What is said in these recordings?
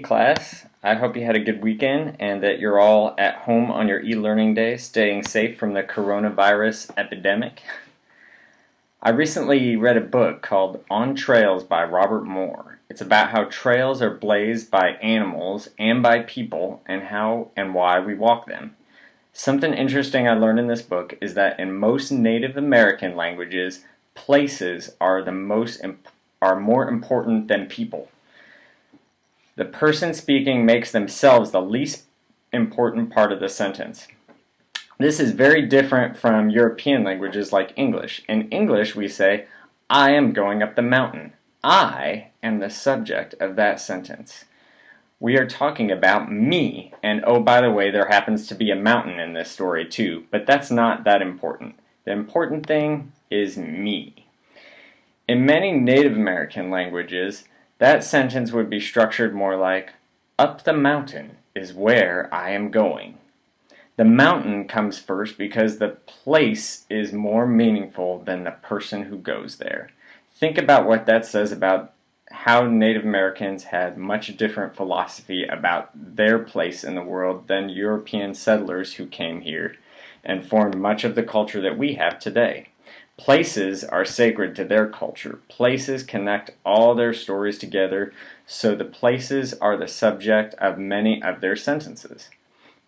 class. I hope you had a good weekend and that you're all at home on your e-learning day, staying safe from the coronavirus epidemic. I recently read a book called On Trails by Robert Moore. It's about how trails are blazed by animals and by people and how and why we walk them. Something interesting I learned in this book is that in most Native American languages, places are more important than people. The person speaking makes themselves the least important part of the sentence. This is very different from European languages like English. In English, we say, I am going up the mountain. I am the subject of that sentence. We are talking about me, and oh, by the way, there happens to be a mountain in this story too, but that's not that important. The important thing is me. In many Native American languages, that sentence would be structured more like, up the mountain is where I am going. The mountain comes first because the place is more meaningful than the person who goes there. Think about what that says about how Native Americans had much different philosophy about their place in the world than European settlers who came here and formed much of the culture that we have today. Places are sacred to their culture. Places connect all their stories together, so the places are the subject of many of their sentences.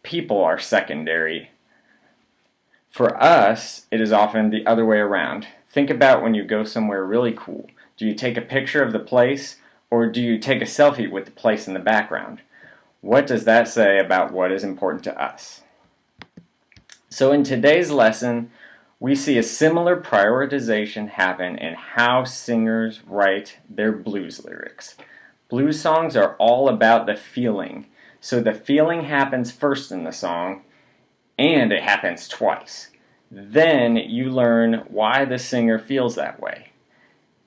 People are secondary. For us, it is often the other way around. Think about when you go somewhere really cool. Do you take a picture of the place, or do you take a selfie with the place in the background? What does that say about what is important to us? So in today's lesson, we see a similar prioritization happen in how singers write their blues lyrics. Blues songs are all about the feeling. So the feeling happens first in the song, and it happens twice. Then you learn why the singer feels that way.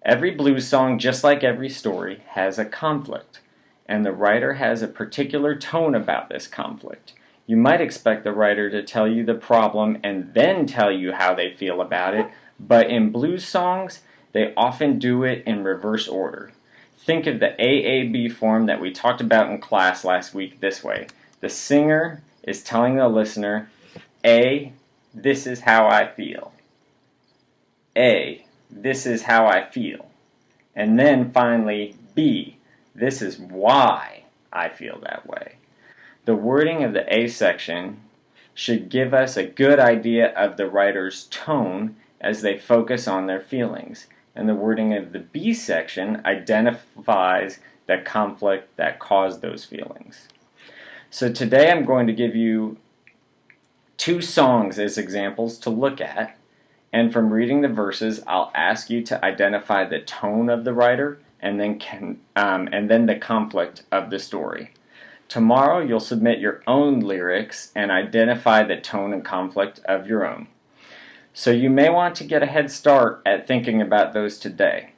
Every blues song, just like every story, has a conflict, and the writer has a particular tone about this conflict. You might expect the writer to tell you the problem and then tell you how they feel about it, but in blues songs, they often do it in reverse order. Think of the AAB form that we talked about in class last week this way. The singer is telling the listener, A, this is how I feel. A, this is how I feel. And then finally, B, this is why I feel that way. The wording of the A section should give us a good idea of the writer's tone as they focus on their feelings. And the wording of the B section identifies the conflict that caused those feelings. So today I'm going to give you two songs as examples to look at. And from reading the verses, I'll ask you to identify the tone of the writer and then the conflict of the story. Tomorrow, you'll submit your own lyrics and identify the tone and conflict of your own. So you may want to get a head start at thinking about those today.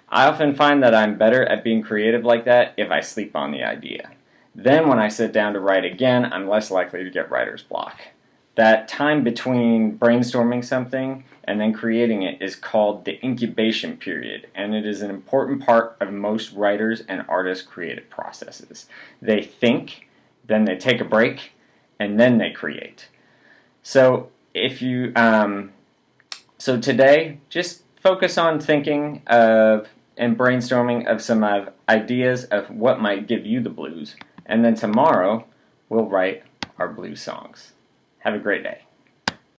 I often find that I'm better at being creative like that if I sleep on the idea. Then when I sit down to write again, I'm less likely to get writer's block. That time between brainstorming something and then creating it is called the incubation period, and it is an important part of most writers' and artists' creative processes. They think, then they take a break, and then they create. So today, just focus on thinking of and brainstorming of some ideas of what might give you the blues, and then tomorrow we'll write our blues songs. Have a great day.